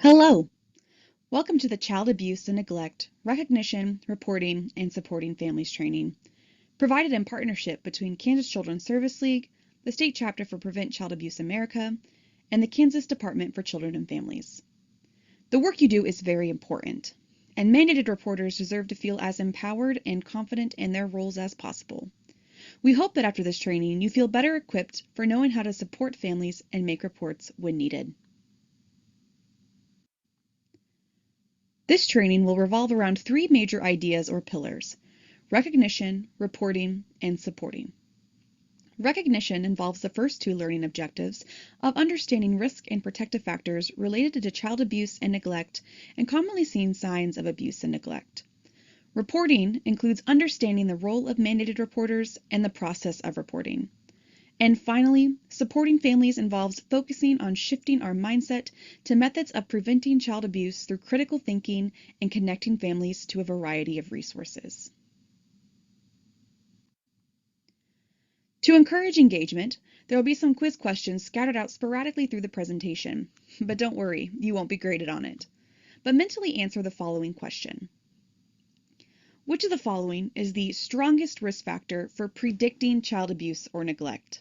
Hello! Welcome to the Child Abuse and Neglect Recognition, Reporting, and Supporting Families training, provided in partnership between Kansas Children's Service League, the State Chapter for Prevent Child Abuse America, and the Kansas Department for Children and Families. The work you do is very important, and mandated reporters deserve to feel as empowered and confident in their roles as possible. We hope that after this training, you feel better equipped for knowing how to support families and make reports when needed. This training will revolve around three major ideas or pillars: recognition, reporting, and supporting. Recognition involves the first two learning objectives of understanding risk and protective factors related to child abuse and neglect and commonly seen signs of abuse and neglect. Reporting includes understanding the role of mandated reporters and the process of reporting. And finally, supporting families involves focusing on shifting our mindset to methods of preventing child abuse through critical thinking and connecting families to a variety of resources. To encourage engagement, there will be some quiz questions scattered out sporadically through the presentation, but don't worry, you won't be graded on it. But mentally answer the following question. Which of the following is the strongest risk factor for predicting child abuse or neglect?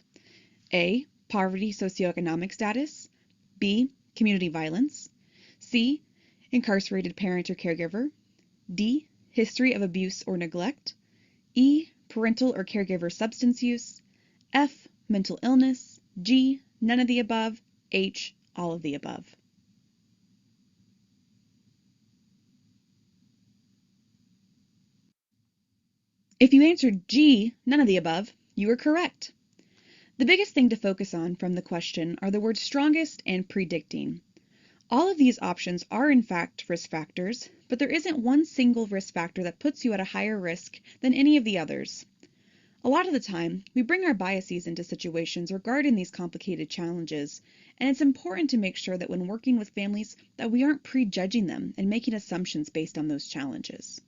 A. Poverty socioeconomic status. B. Community violence. C. Incarcerated parent or caregiver. D. History of abuse or neglect. E. Parental or caregiver substance use. F. Mental illness. G. None of the above. H. All of the above. If you answered G. None of the above, you are correct. The biggest thing to focus on from the question are the words strongest and predicting. All of these options are in fact risk factors, but there isn't one single risk factor that puts you at a higher risk than any of the others. A lot of the time, we bring our biases into situations regarding these complicated challenges, and it's important to make sure that when working with families that we aren't prejudging them and making assumptions based on those challenges.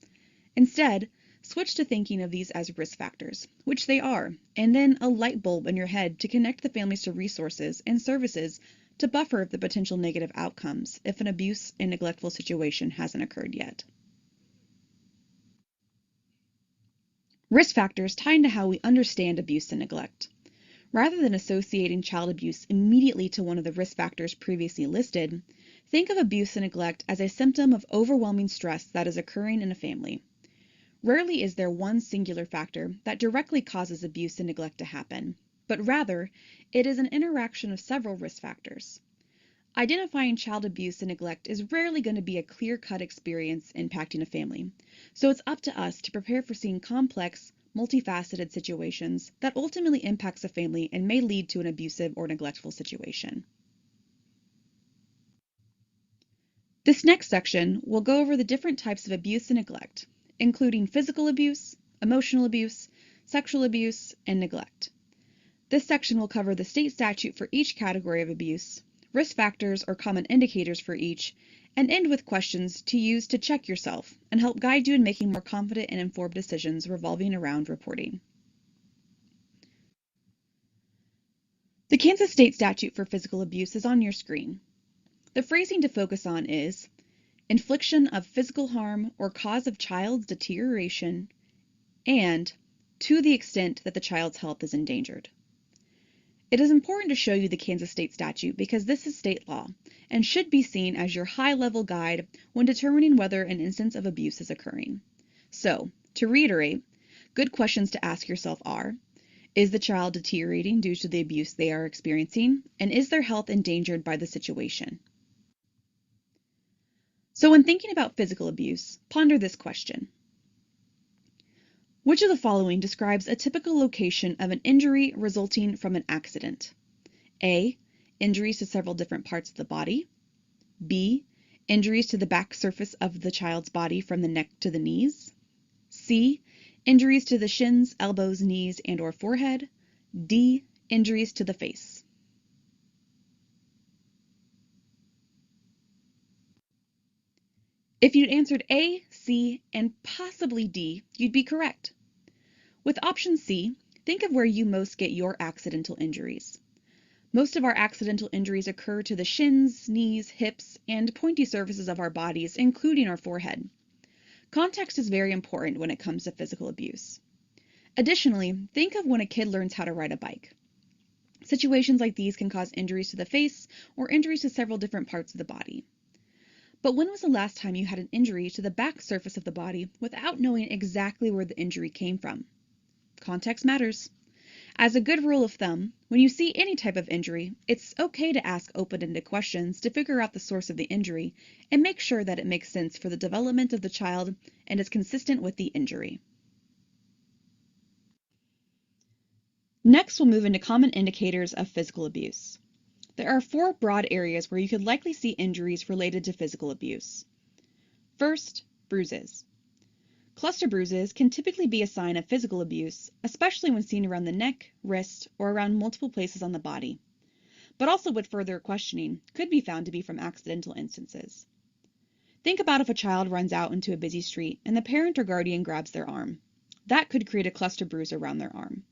Instead, switch to thinking of these as risk factors, which they are, and then a light bulb in your head to connect the families to resources and services to buffer the potential negative outcomes if an abuse and neglectful situation hasn't occurred yet. Risk factors tie into how we understand abuse and neglect. Rather than associating child abuse immediately to one of the risk factors previously listed, think of abuse and neglect as a symptom of overwhelming stress that is occurring in a family. Rarely is there one singular factor that directly causes abuse and neglect to happen, but rather, it is an interaction of several risk factors. Identifying child abuse and neglect is rarely going to be a clear-cut experience impacting a family, so it's up to us to prepare for seeing complex, multifaceted situations that ultimately impacts a family and may lead to an abusive or neglectful situation. This next section will go over the different types of abuse and neglect, including physical abuse, emotional abuse, sexual abuse, and neglect. This section will cover the state statute for each category of abuse, risk factors or common indicators for each, and end with questions to use to check yourself and help guide you in making more confident and informed decisions revolving around reporting. The Kansas State Statute for Physical Abuse is on your screen. The phrasing to focus on is infliction of physical harm or cause of child's deterioration, and to the extent that the child's health is endangered. It is important to show you the Kansas State Statute because this is state law and should be seen as your high-level guide when determining whether an instance of abuse is occurring. So, to reiterate, good questions to ask yourself are, is the child deteriorating due to the abuse they are experiencing, and is their health endangered by the situation? So when thinking about physical abuse, ponder this question. Which of the following describes a typical location of an injury resulting from an accident? A. Injuries to several different parts of the body. B. Injuries to the back surface of the child's body from the neck to the knees. C. Injuries to the shins, elbows, knees, and/or forehead. D. Injuries to the face. If you'd answered A, C, and possibly D, you'd be correct. With option C, think of where you most get your accidental injuries. Most of our accidental injuries occur to the shins, knees, hips, and pointy surfaces of our bodies, including our forehead. Context is very important when it comes to physical abuse. Additionally, think of when a kid learns how to ride a bike. Situations like these can cause injuries to the face or injuries to several different parts of the body. But when was the last time you had an injury to the back surface of the body without knowing exactly where the injury came from? Context matters. As a good rule of thumb, when you see any type of injury, it's okay to ask open-ended questions to figure out the source of the injury and make sure that it makes sense for the development of the child and is consistent with the injury. Next, we'll move into common indicators of physical abuse. There are 4 broad areas where you could likely see injuries related to physical abuse. First, bruises. Cluster bruises can typically be a sign of physical abuse, especially when seen around the neck, wrist, or around multiple places on the body, but also with further questioning could be found to be from accidental instances. Think about if a child runs out into a busy street and the parent or guardian grabs their arm. That could create a cluster bruise around their arm.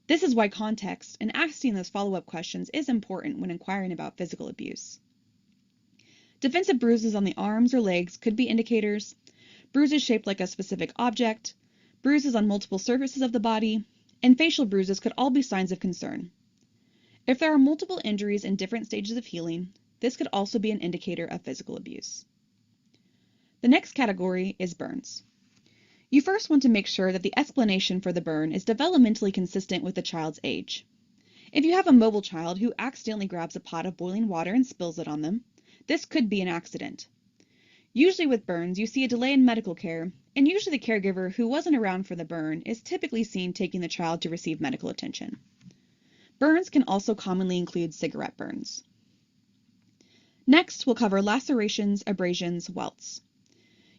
This is why context and asking those follow-up questions is important when inquiring about physical abuse. Defensive bruises on the arms or legs could be indicators. Bruises shaped like a specific object, bruises on multiple surfaces of the body, and facial bruises could all be signs of concern. If there are multiple injuries in different stages of healing, this could also be an indicator of physical abuse. The next category is burns. You first want to make sure that the explanation for the burn is developmentally consistent with the child's age. If you have a mobile child who accidentally grabs a pot of boiling water and spills it on them, this could be an accident. Usually with burns, you see a delay in medical care, and usually the caregiver who wasn't around for the burn is typically seen taking the child to receive medical attention. Burns can also commonly include cigarette burns. Next, we'll cover lacerations, abrasions, welts.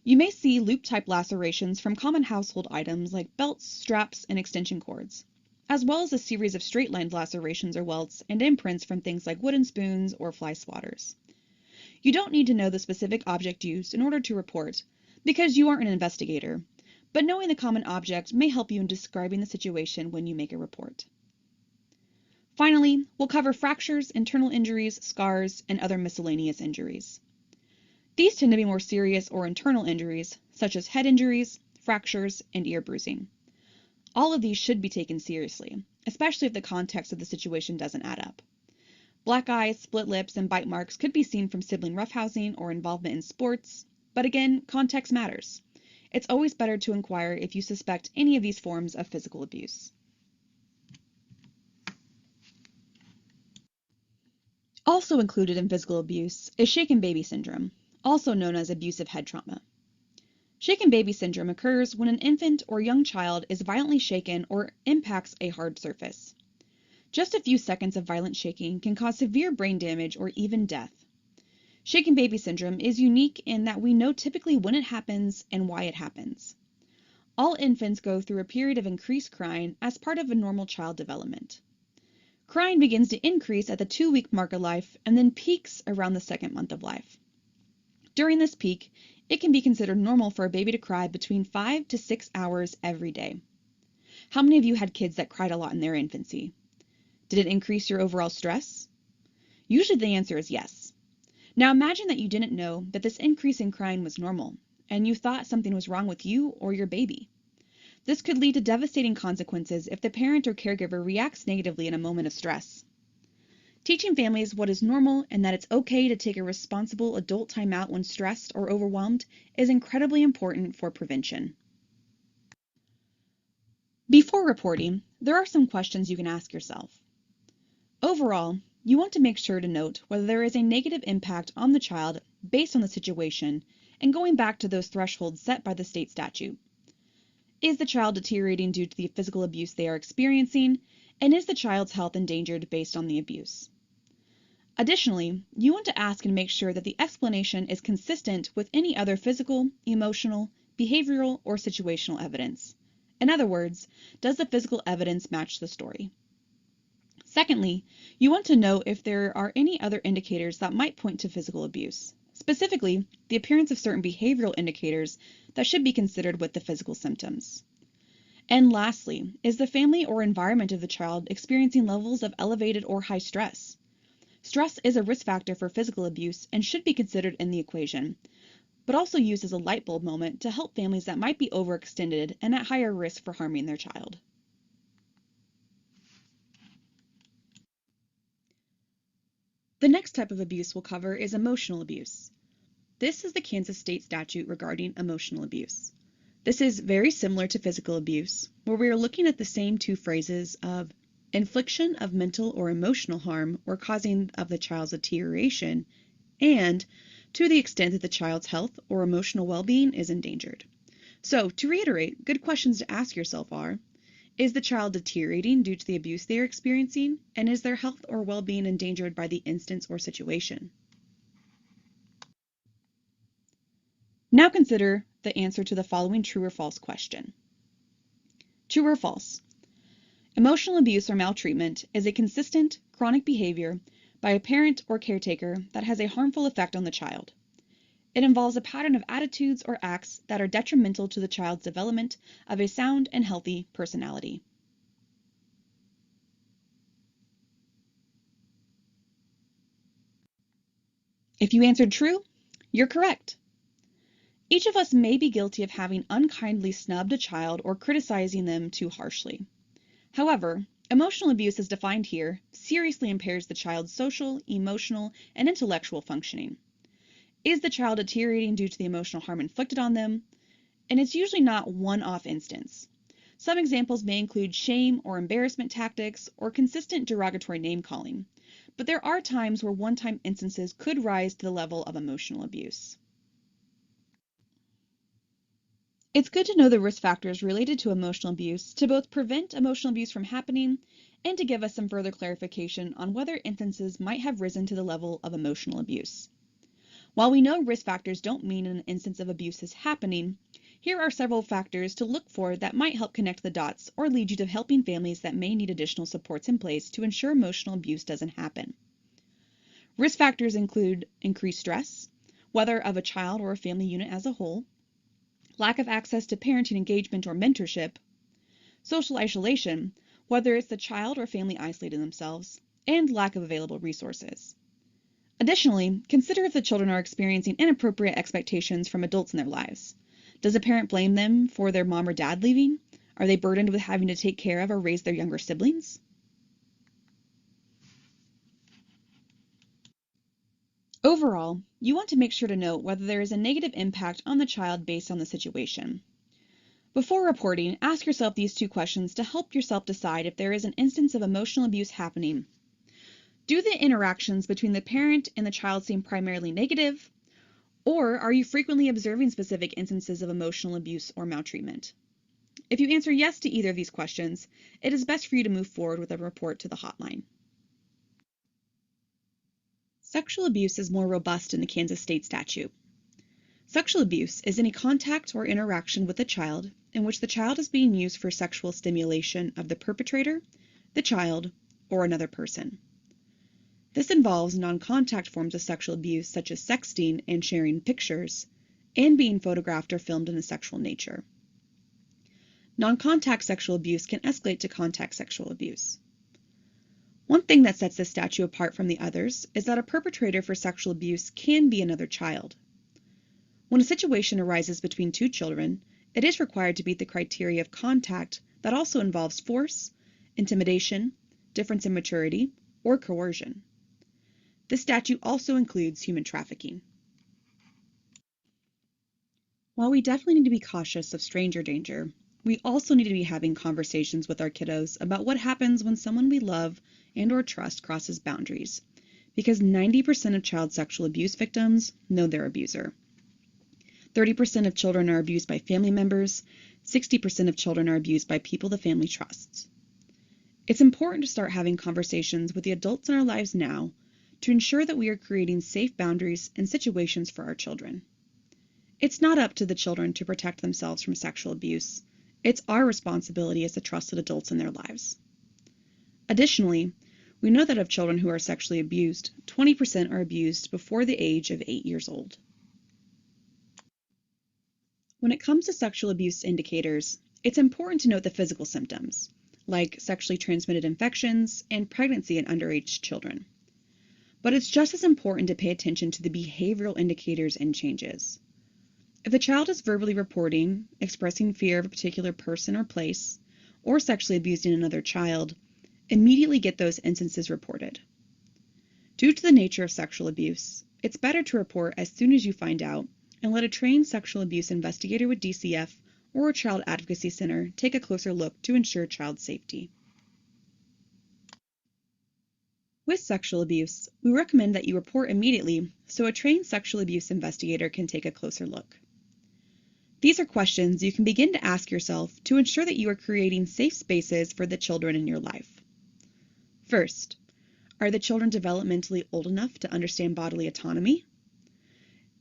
You may see loop-type lacerations from common household items like belts, straps, and extension cords, as well as a series of straight-lined lacerations or welts and imprints from things like wooden spoons or fly swatters. You don't need to know the specific object used in order to report, because you aren't an investigator, but knowing the common object may help you in describing the situation when you make a report. Finally, we'll cover fractures, internal injuries, scars, and other miscellaneous injuries. These tend to be more serious or internal injuries, such as head injuries, fractures, and ear bruising. All of these should be taken seriously, especially if the context of the situation doesn't add up. Black eyes, split lips, and bite marks could be seen from sibling roughhousing or involvement in sports, but again, context matters. It's always better to inquire if you suspect any of these forms of physical abuse. Also included in physical abuse is shaken baby syndrome, also known as abusive head trauma. Shaken baby syndrome occurs when an infant or young child is violently shaken or impacts a hard surface. Just a few seconds of violent shaking can cause severe brain damage or even death. Shaken baby syndrome is unique in that we know typically when it happens and why it happens. All infants go through a period of increased crying as part of a normal child development. Crying begins to increase at the 2-week mark of life and then peaks around the 2nd month of life. During this peak, it can be considered normal for a baby to cry between 5 to 6 hours every day. How many of you had kids that cried a lot in their infancy? Did it increase your overall stress? Usually the answer is yes. Now imagine that you didn't know that this increase in crying was normal, and you thought something was wrong with you or your baby. This could lead to devastating consequences if the parent or caregiver reacts negatively in a moment of stress. Teaching families what is normal and that it's okay to take a responsible adult time out when stressed or overwhelmed is incredibly important for prevention. Before reporting, there are some questions you can ask yourself. Overall, you want to make sure to note whether there is a negative impact on the child based on the situation and going back to those thresholds set by the state statute. Is the child deteriorating due to the physical abuse they are experiencing, and is the child's health endangered based on the abuse? Additionally, you want to ask and make sure that the explanation is consistent with any other physical, emotional, behavioral, or situational evidence. In other words, does the physical evidence match the story? Secondly, you want to know if there are any other indicators that might point to physical abuse, specifically the appearance of certain behavioral indicators that should be considered with the physical symptoms. And lastly, is the family or environment of the child experiencing levels of elevated or high stress? Stress is a risk factor for physical abuse and should be considered in the equation, but also used as a light bulb moment to help families that might be overextended and at higher risk for harming their child. The next type of abuse we'll cover is emotional abuse. This is the Kansas state statute regarding emotional abuse. This is very similar to physical abuse, where we are looking at the same two phrases of infliction of mental or emotional harm or causing of the child's deterioration, and to the extent that the child's health or emotional well-being is endangered. So, to reiterate, good questions to ask yourself are, is the child deteriorating due to the abuse they are experiencing, and is their health or well-being endangered by the instance or situation? Now consider the answer to the following true or false question. True or false? Emotional abuse or maltreatment is a consistent, chronic behavior by a parent or caretaker that has a harmful effect on the child. It involves a pattern of attitudes or acts that are detrimental to the child's development of a sound and healthy personality. If you answered true, you're correct. Each of us may be guilty of having unkindly snubbed a child or criticizing them too harshly. However, emotional abuse as defined here seriously impairs the child's social, emotional, and intellectual functioning. Is the child deteriorating due to the emotional harm inflicted on them? And it's usually not one-off instance. Some examples may include shame or embarrassment tactics or consistent derogatory name-calling, but there are times where one-time instances could rise to the level of emotional abuse. It's good to know the risk factors related to emotional abuse to both prevent emotional abuse from happening and to give us some further clarification on whether instances might have risen to the level of emotional abuse. While we know risk factors don't mean an instance of abuse is happening, here are several factors to look for that might help connect the dots or lead you to helping families that may need additional supports in place to ensure emotional abuse doesn't happen. Risk factors include increased stress, whether of a child or a family unit as a whole, lack of access to parenting engagement or mentorship, social isolation, whether it's the child or family isolating themselves, and lack of available resources. Additionally, consider if the children are experiencing inappropriate expectations from adults in their lives. Does a parent blame them for their mom or dad leaving? Are they burdened with having to take care of or raise their younger siblings? Overall, you want to make sure to note whether there is a negative impact on the child based on the situation. Before reporting, ask yourself these two questions to help yourself decide if there is an instance of emotional abuse happening. Do the interactions between the parent and the child seem primarily negative? Or are you frequently observing specific instances of emotional abuse or maltreatment? If you answer yes to either of these questions, it is best for you to move forward with a report to the hotline. Sexual abuse is more robust in the Kansas state statute. Sexual abuse is any contact or interaction with a child in which the child is being used for sexual stimulation of the perpetrator, the child, or another person. This involves non-contact forms of sexual abuse such as sexting and sharing pictures, and being photographed or filmed in a sexual nature. Non-contact sexual abuse can escalate to contact sexual abuse. One thing that sets this statute apart from the others is that a perpetrator for sexual abuse can be another child. When a situation arises between two children, it is required to meet the criteria of contact that also involves force, intimidation, difference in maturity, or coercion. This statute also includes human trafficking. While we definitely need to be cautious of stranger danger, we also need to be having conversations with our kiddos about what happens when someone we love and or trust crosses boundaries, because 90% of child sexual abuse victims know their abuser. 30% of children are abused by family members, 60% of children are abused by people the family trusts. It's important to start having conversations with the adults in our lives now to ensure that we are creating safe boundaries and situations for our children. It's not up to the children to protect themselves from sexual abuse. It's our responsibility as the trusted adults in their lives. Additionally, we know that of children who are sexually abused, 20% are abused before the age of 8 years old. When it comes to sexual abuse indicators, it's important to note the physical symptoms, like sexually transmitted infections and pregnancy in underage children. But it's just as important to pay attention to the behavioral indicators and changes. If the child is verbally reporting, expressing fear of a particular person or place, or sexually abusing another child, immediately get those instances reported. Due to the nature of sexual abuse, it's better to report as soon as you find out and let a trained sexual abuse investigator with DCF or a child advocacy center take a closer look to ensure child safety. With sexual abuse, we recommend that you report immediately so a trained sexual abuse investigator can take a closer look. These are questions you can begin to ask yourself to ensure that you are creating safe spaces for the children in your life. First, are the children developmentally old enough to understand bodily autonomy?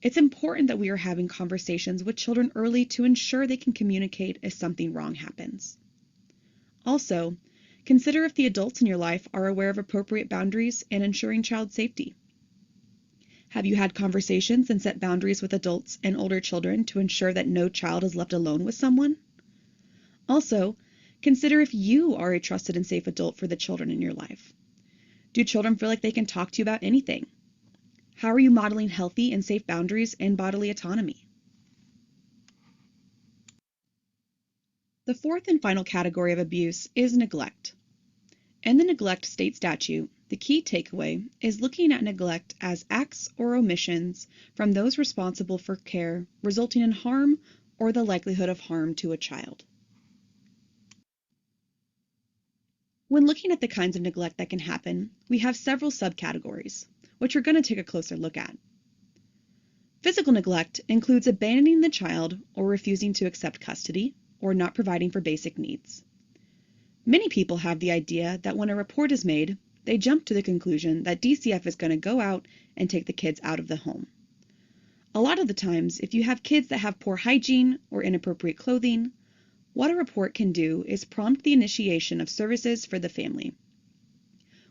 It's important that we are having conversations with children early to ensure they can communicate if something wrong happens. Also, consider if the adults in your life are aware of appropriate boundaries and ensuring child safety. Have you had conversations and set boundaries with adults and older children to ensure that no child is left alone with someone? Also, consider if you are a trusted and safe adult for the children in your life. Do children feel like they can talk to you about anything? How are you modeling healthy and safe boundaries and bodily autonomy? The fourth and final category of abuse is neglect. In the neglect state statute, the key takeaway is looking at neglect as acts or omissions from those responsible for care resulting in harm or the likelihood of harm to a child. When looking at the kinds of neglect that can happen, we have several subcategories, which we're going to take a closer look at. Physical neglect includes abandoning the child or refusing to accept custody or not providing for basic needs. Many people have the idea that when a report is made, they jump to the conclusion that DCF is going to go out and take the kids out of the home. A lot of the times, if you have kids that have poor hygiene or inappropriate clothing, what a report can do is prompt the initiation of services for the family.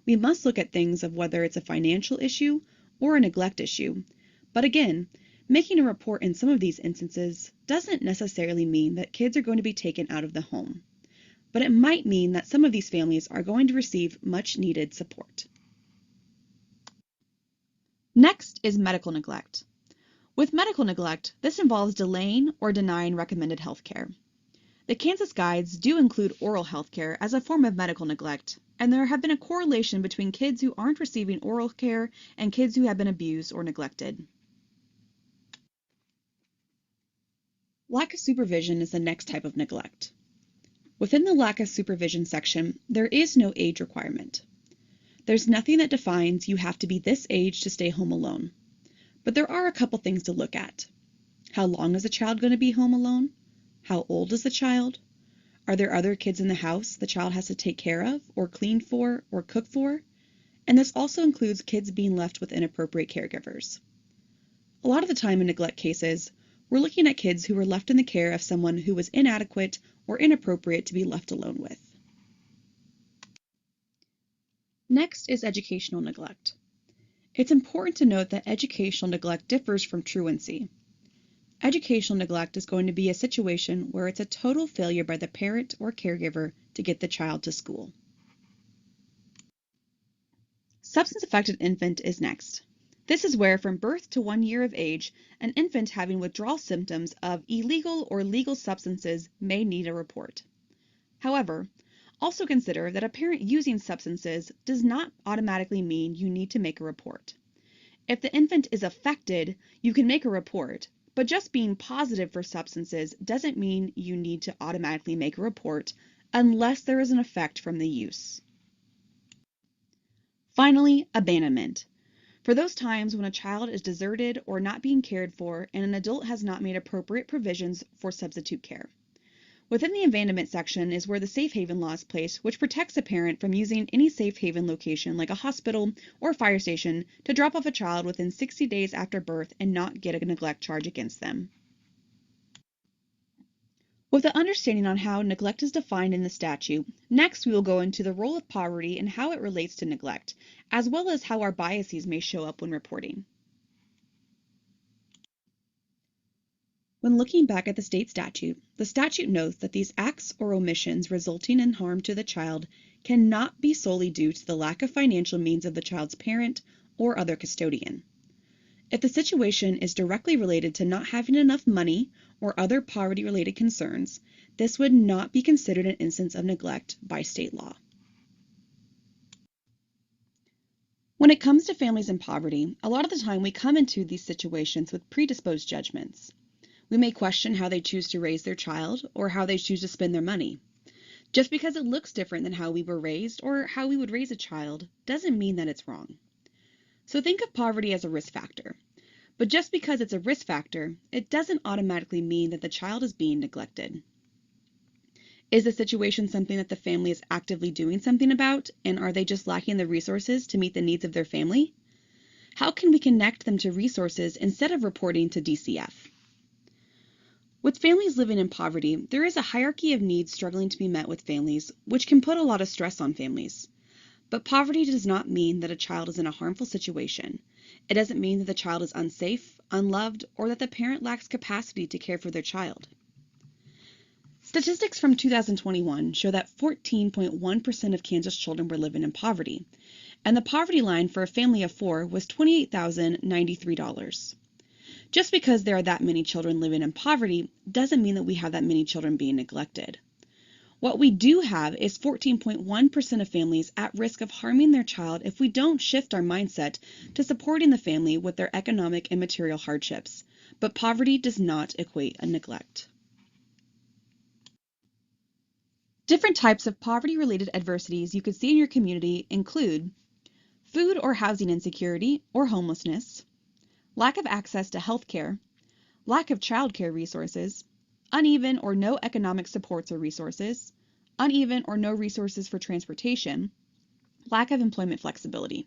We must look at things of whether it's a financial issue or a neglect issue, but again, making a report in some of these instances doesn't necessarily mean that kids are going to be taken out of the home. But it might mean that some of these families are going to receive much needed support. Next is medical neglect. With medical neglect, this involves delaying or denying recommended health care. The Kansas guides do include oral health care as a form of medical neglect, and there have been a correlation between kids who aren't receiving oral care and kids who have been abused or neglected. Lack of supervision is the next type of neglect. Within the lack of supervision section, there is no age requirement. There's nothing that defines you have to be this age to stay home alone. But there are a couple things to look at. How long is a child going to be home alone? How old is the child? Are there other kids in the house the child has to take care of, or clean for, or cook for? And this also includes kids being left with inappropriate caregivers. A lot of the time in neglect cases, we're looking at kids who were left in the care of someone who was inadequate or inappropriate to be left alone with. Next is educational neglect. It's important to note that educational neglect differs from truancy. Educational neglect is going to be a situation where it's a total failure by the parent or caregiver to get the child to school. Substance-affected infant is next. This is where from birth to 1 year of age, an infant having withdrawal symptoms of illegal or legal substances may need a report. However, also consider that a parent using substances does not automatically mean you need to make a report. If the infant is affected, you can make a report, but just being positive for substances doesn't mean you need to automatically make a report unless there is an effect from the use. Finally, abandonment. For those times when a child is deserted or not being cared for and an adult has not made appropriate provisions for substitute care. Within the abandonment section is where the safe haven law is placed, which protects a parent from using any safe haven location like a hospital or fire station to drop off a child within 60 days after birth and not get a neglect charge against them. With the understanding on how neglect is defined in the statute, next we will go into the role of poverty and how it relates to neglect, as well as how our biases may show up when reporting. When looking back at the state statute, the statute notes that these acts or omissions resulting in harm to the child cannot be solely due to the lack of financial means of the child's parent or other custodian. If the situation is directly related to not having enough money or other poverty-related concerns, this would not be considered an instance of neglect by state law. When it comes to families in poverty, a lot of the time we come into these situations with predisposed judgments. We may question how they choose to raise their child or how they choose to spend their money. Just because it looks different than how we were raised or how we would raise a child doesn't mean that it's wrong. So think of poverty as a risk factor. But just because it's a risk factor, it doesn't automatically mean that the child is being neglected. Is the situation something that the family is actively doing something about, and are they just lacking the resources to meet the needs of their family? How can we connect them to resources instead of reporting to DCF? With families living in poverty, there is a hierarchy of needs struggling to be met with families, which can put a lot of stress on families. But poverty does not mean that a child is in a harmful situation. It doesn't mean that the child is unsafe, unloved, or that the parent lacks capacity to care for their child. Statistics from 2021 show that 14.1% of Kansas children were living in poverty, and the poverty line for a family of 4 was $28,093. Just because there are that many children living in poverty doesn't mean that we have that many children being neglected. What we do have is 14.1% of families at risk of harming their child if we don't shift our mindset to supporting the family with their economic and material hardships. But poverty does not equate a neglect. Different types of poverty-related adversities you could see in your community include food or housing insecurity or homelessness, lack of access to health care, lack of child care resources, uneven or no economic supports or resources, uneven or no resources for transportation, lack of employment flexibility.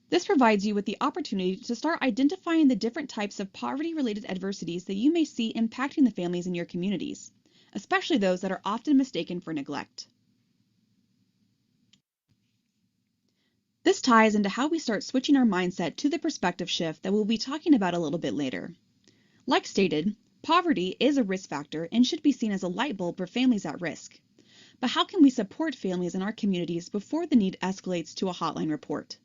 This provides you with the opportunity to start identifying the different types of poverty-related adversities that you may see impacting the families in your communities, especially those that are often mistaken for neglect. This ties into how we start switching our mindset to the perspective shift that we'll be talking about a little bit later. Like stated, poverty is a risk factor and should be seen as a light bulb for families at risk. But how can we support families in our communities before the need escalates to a hotline report?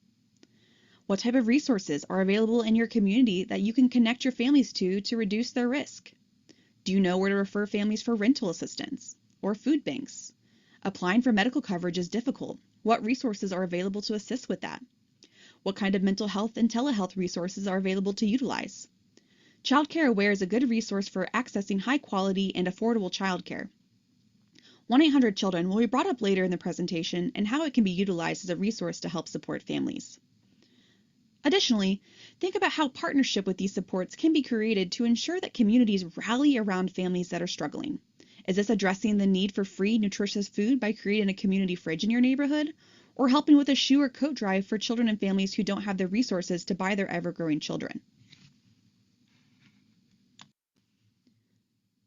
What type of resources are available in your community that you can connect your families to reduce their risk? Do you know where to refer families for rental assistance or food banks? Applying for medical coverage is difficult. What resources are available to assist with that? What kind of mental health and telehealth resources are available to utilize? Childcare Aware is a good resource for accessing high quality and affordable childcare. 1-800-CHILDREN will be brought up later in the presentation and how it can be utilized as a resource to help support families. Additionally, think about how partnership with these supports can be created to ensure that communities rally around families that are struggling. Is this addressing the need for free, nutritious food by creating a community fridge in your neighborhood, or helping with a shoe or coat drive for children and families who don't have the resources to buy their ever-growing children?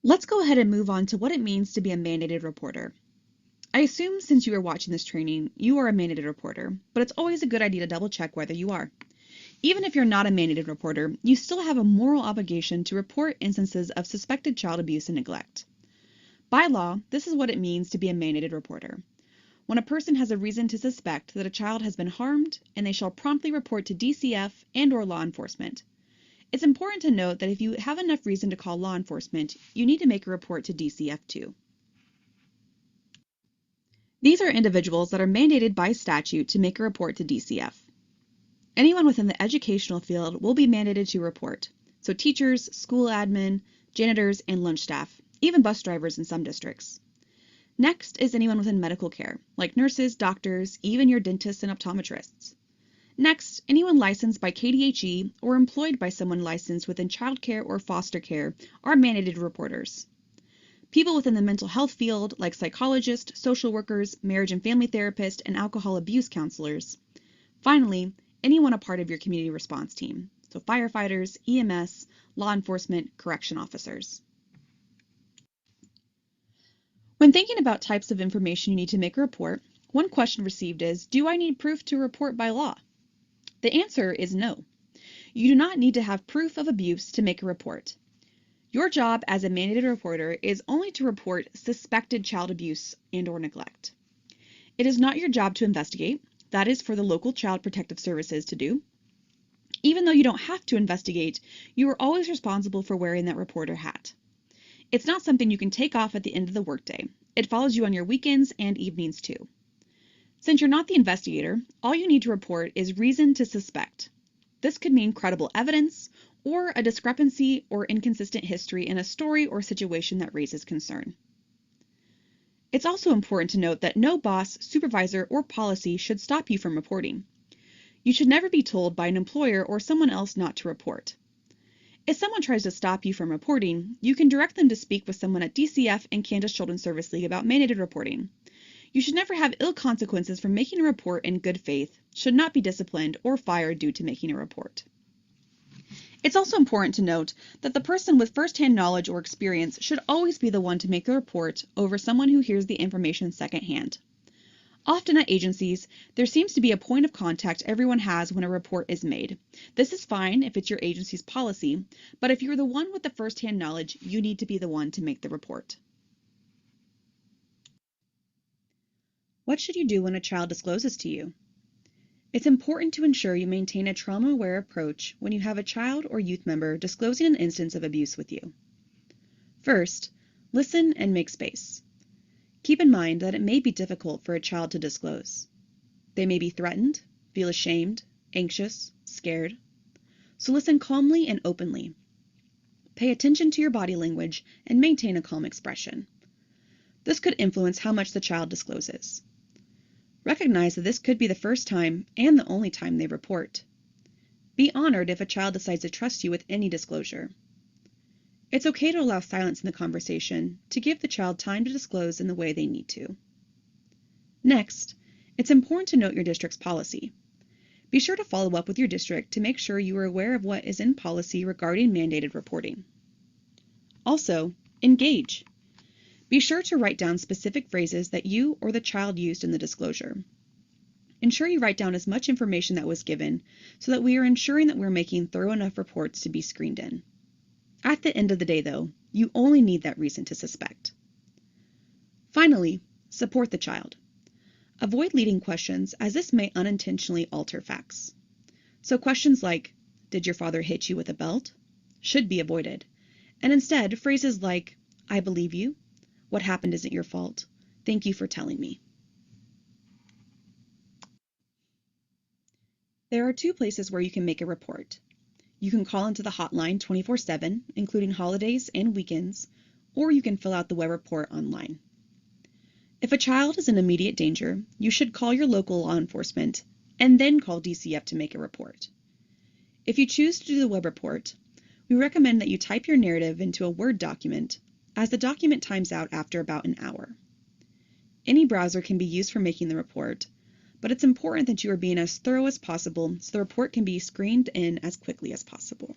Let's go ahead and move on to what it means to be a mandated reporter. I assume since you are watching this training, you are a mandated reporter, but it's always a good idea to double check whether you are. Even if you're not a mandated reporter, you still have a moral obligation to report instances of suspected child abuse and neglect. By law, this is what it means to be a mandated reporter. When a person has a reason to suspect that a child has been harmed, and they shall promptly report to DCF and/or law enforcement. It's important to note that if you have enough reason to call law enforcement, you need to make a report to DCF too. These are individuals that are mandated by statute to make a report to DCF. Anyone within the educational field will be mandated to report, so teachers, school admin, janitors, and lunch staff, even bus drivers in some districts. Next is anyone within medical care, like nurses, doctors, even your dentists and optometrists. Next, anyone licensed by KDHE or employed by someone licensed within child care or foster care are mandated reporters. People within the mental health field, like psychologists, social workers, marriage and family therapists, and alcohol abuse counselors. Finally, anyone a part of your community response team, so firefighters, EMS, law enforcement, correction officers. When thinking about types of information you need to make a report, one question received is, do I need proof to report by law? The answer is no. You do not need to have proof of abuse to make a report. Your job as a mandated reporter is only to report suspected child abuse and/or neglect. It is not your job to investigate. That is for the local child protective services to do. Even though you don't have to investigate, you are always responsible for wearing that reporter hat. It's not something you can take off at the end of the workday. It follows you on your weekends and evenings too. Since you're not the investigator, all you need to report is reason to suspect. This could mean credible evidence or a discrepancy or inconsistent history in a story or situation that raises concern. It's also important to note that no boss, supervisor, or policy should stop you from reporting. You should never be told by an employer or someone else not to report. If someone tries to stop you from reporting, you can direct them to speak with someone at DCF and Kansas Children's Service League about mandated reporting. You should never have ill consequences for making a report in good faith, should not be disciplined or fired due to making a report. It's also important to note that the person with first-hand knowledge or experience should always be the one to make the report over someone who hears the information secondhand. Often at agencies, there seems to be a point of contact everyone has when a report is made. This is fine if it's your agency's policy, but if you're the one with the first-hand knowledge, you need to be the one to make the report. What should you do when a child discloses to you? It's important to ensure you maintain a trauma-aware approach when you have a child or youth member disclosing an instance of abuse with you. First, listen and make space. Keep in mind that it may be difficult for a child to disclose. They may be threatened, feel ashamed, anxious, scared. So listen calmly and openly. Pay attention to your body language and maintain a calm expression. This could influence how much the child discloses. Recognize that this could be the first time and the only time they report. Be honored if a child decides to trust you with any disclosure. It's okay to allow silence in the conversation to give the child time to disclose in the way they need to. Next, it's important to note your district's policy. Be sure to follow up with your district to make sure you are aware of what is in policy regarding mandated reporting. Also, engage. Be sure to write down specific phrases that you or the child used in the disclosure. Ensure you write down as much information that was given so that we are ensuring that we're making thorough enough reports to be screened in. At the end of the day, though, you only need that reason to suspect. Finally, support the child. Avoid leading questions, as this may unintentionally alter facts. So questions like, "Did your father hit you with a belt?" should be avoided, and instead phrases like, "I believe you," "What happened isn't your fault," "Thank you for telling me." There are two places where you can make a report. You can call into the hotline 24/7, including holidays and weekends, or you can fill out the web report online. If a child is in immediate danger, you should call your local law enforcement and then call DCF to make a report. If you choose to do the web report, we recommend that you type your narrative into a Word document, as the document times out after about an hour. Any browser can be used for making the report, but it's important that you are being as thorough as possible so the report can be screened in as quickly as possible.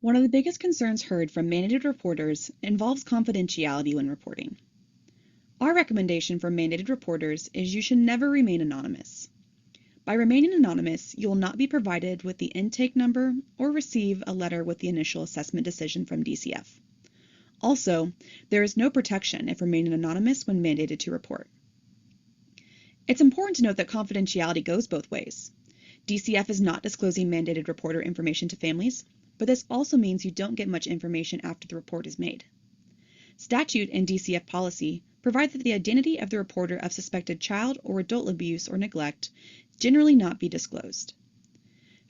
One of the biggest concerns heard from mandated reporters involves confidentiality when reporting. Our recommendation for mandated reporters is you should never remain anonymous. By remaining anonymous, you will not be provided with the intake number or receive a letter with the initial assessment decision from DCF. Also, there is no protection if remaining anonymous when mandated to report. It's important to note that confidentiality goes both ways. DCF is not disclosing mandated reporter information to families, but this also means you don't get much information after the report is made. Statute and DCF policy provide that the identity of the reporter of suspected child or adult abuse or neglect generally not be disclosed.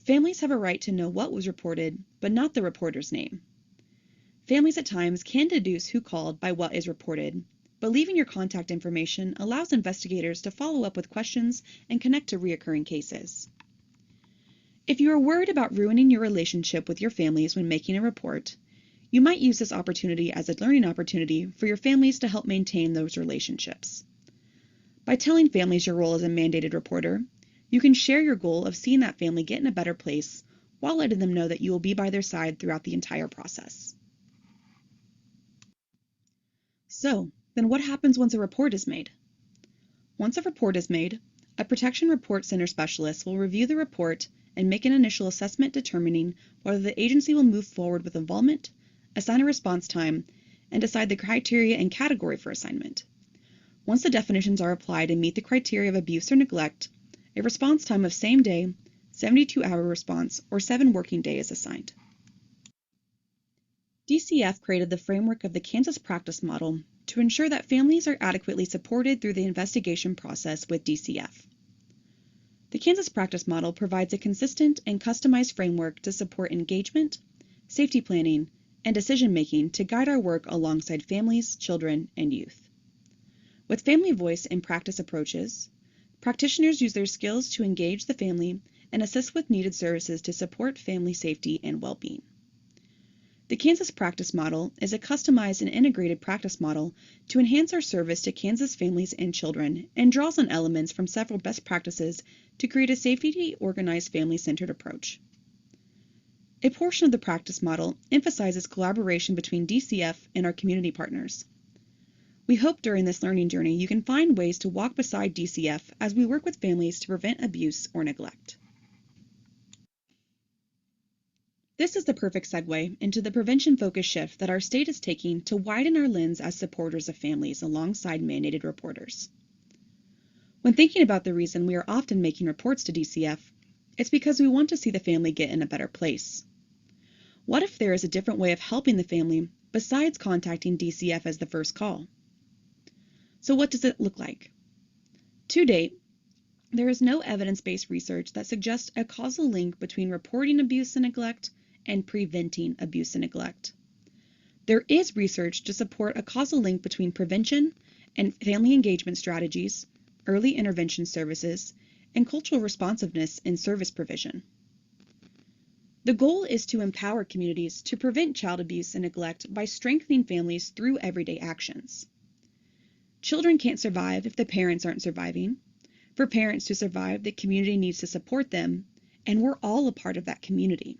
Families have a right to know what was reported, but not the reporter's name. Families at times can deduce who called by what is reported, but leaving your contact information allows investigators to follow up with questions and connect to reoccurring cases. If you are worried about ruining your relationship with your families when making a report, you might use this opportunity as a learning opportunity for your families to help maintain those relationships. By telling families your role as a mandated reporter, you can share your goal of seeing that family get in a better place while letting them know that you will be by their side throughout the entire process. So, then what happens once a report is made? Once a report is made, a Protection Report Center specialist will review the report and make an initial assessment determining whether the agency will move forward with involvement, assign a response time, and decide the criteria and category for assignment. Once the definitions are applied and meet the criteria of abuse or neglect, a response time of same day, 72-hour response, or 7 working days is assigned. DCF created the framework of the Kansas Practice Model to ensure that families are adequately supported through the investigation process with DCF. The Kansas Practice Model provides a consistent and customized framework to support engagement, safety planning, and decision-making to guide our work alongside families, children, and youth. With family voice and practice approaches, practitioners use their skills to engage the family and assist with needed services to support family safety and well-being. The Kansas Practice Model is a customized and integrated practice model to enhance our service to Kansas families and children and draws on elements from several best practices to create a safety-organized, family-centered approach. A portion of the practice model emphasizes collaboration between DCF and our community partners. We hope during this learning journey you can find ways to walk beside DCF as we work with families to prevent abuse or neglect. This is the perfect segue into the prevention-focused shift that our state is taking to widen our lens as supporters of families alongside mandated reporters. When thinking about the reason we are often making reports to DCF, it's because we want to see the family get in a better place. What if there is a different way of helping the family besides contacting DCF as the first call? So what does it look like? To date, there is no evidence-based research that suggests a causal link between reporting abuse and neglect and preventing abuse and neglect. There is research to support a causal link between prevention and family engagement strategies, early intervention services, and cultural responsiveness in service provision. The goal is to empower communities to prevent child abuse and neglect by strengthening families through everyday actions. Children can't survive if the parents aren't surviving. For parents to survive, the community needs to support them, and we're all a part of that community.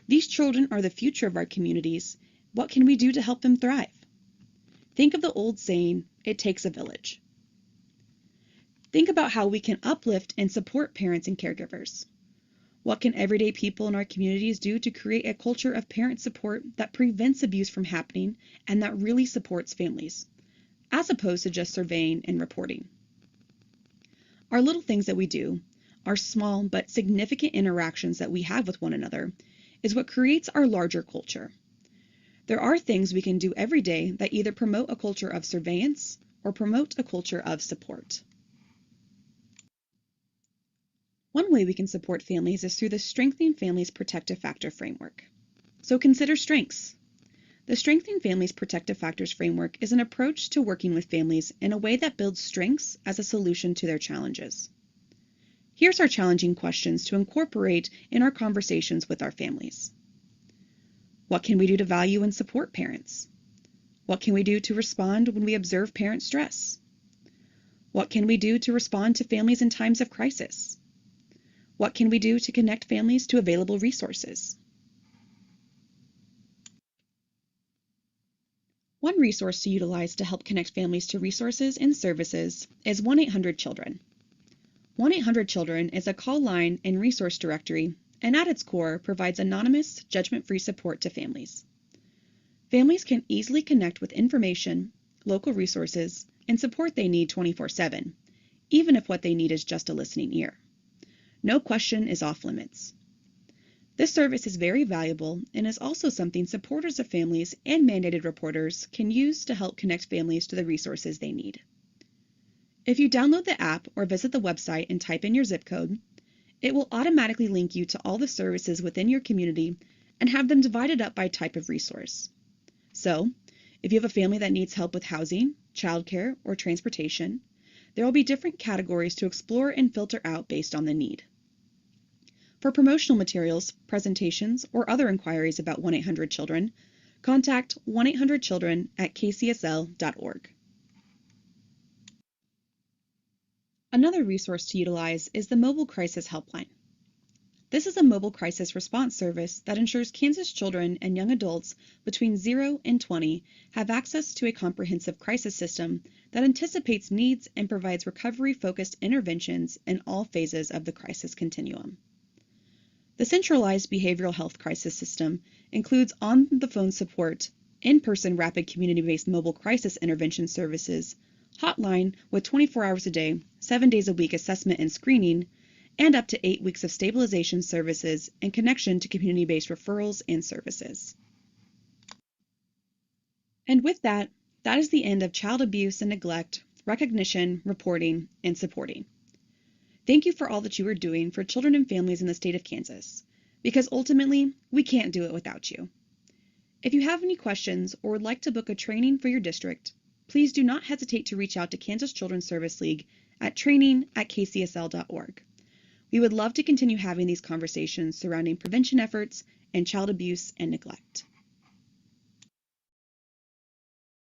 These children are the future of our communities. What can we do to help them thrive? Think of the old saying, it takes a village. Think about how we can uplift and support parents and caregivers. What can everyday people in our communities do to create a culture of parent support that prevents abuse from happening and that really supports families, as opposed to just surveying and reporting? Our little things that we do, our small but significant interactions that we have with one another, is what creates our larger culture. There are things we can do every day that either promote a culture of surveillance or promote a culture of support. One way we can support families is through the Strengthening Families Protective Factor framework. So consider strengths. The Strengthening Families Protective Factors framework is an approach to working with families in a way that builds strengths as a solution to their challenges. Here's our challenging questions to incorporate in our conversations with our families. What can we do to value and support parents? What can we do to respond when we observe parent stress? What can we do to respond to families in times of crisis? What can we do to connect families to available resources? One resource to utilize to help connect families to resources and services is 1-800-CHILDREN. 1-800-CHILDREN is a call line and resource directory, and at its core provides anonymous, judgment-free support to families. Families can easily connect with information, local resources, and support they need 24/7, even if what they need is just a listening ear. No question is off limits. This service is very valuable and is also something supporters of families and mandated reporters can use to help connect families to the resources they need. If you download the app or visit the website and type in your zip code, it will automatically link you to all the services within your community and have them divided up by type of resource. So, if you have a family that needs help with housing, childcare, or transportation, there will be different categories to explore and filter out based on the need. For promotional materials, presentations, or other inquiries about 1-800-CHILDREN, contact 1-800-CHILDREN at kcsl.org. Another resource to utilize is the Mobile Crisis Helpline. This is a mobile crisis response service that ensures Kansas children and young adults between 0 and 20 have access to a comprehensive crisis system that anticipates needs and provides recovery-focused interventions in all phases of the crisis continuum. The centralized behavioral health crisis system includes on-the-phone support, in-person rapid community-based mobile crisis intervention services, hotline with 24 hours a day, 7 days a week assessment and screening, and up to 8 weeks of stabilization services and connection to community-based referrals and services. And with that, that is the end of child abuse and neglect, recognition, reporting, and supporting. Thank you for all that you are doing for children and families in the state of Kansas, because ultimately, we can't do it without you. If you have any questions or would like to book a training for your district, please do not hesitate to reach out to Kansas Children's Service League at training@kcsl.org. We would love to continue having these conversations surrounding prevention efforts and child abuse and neglect.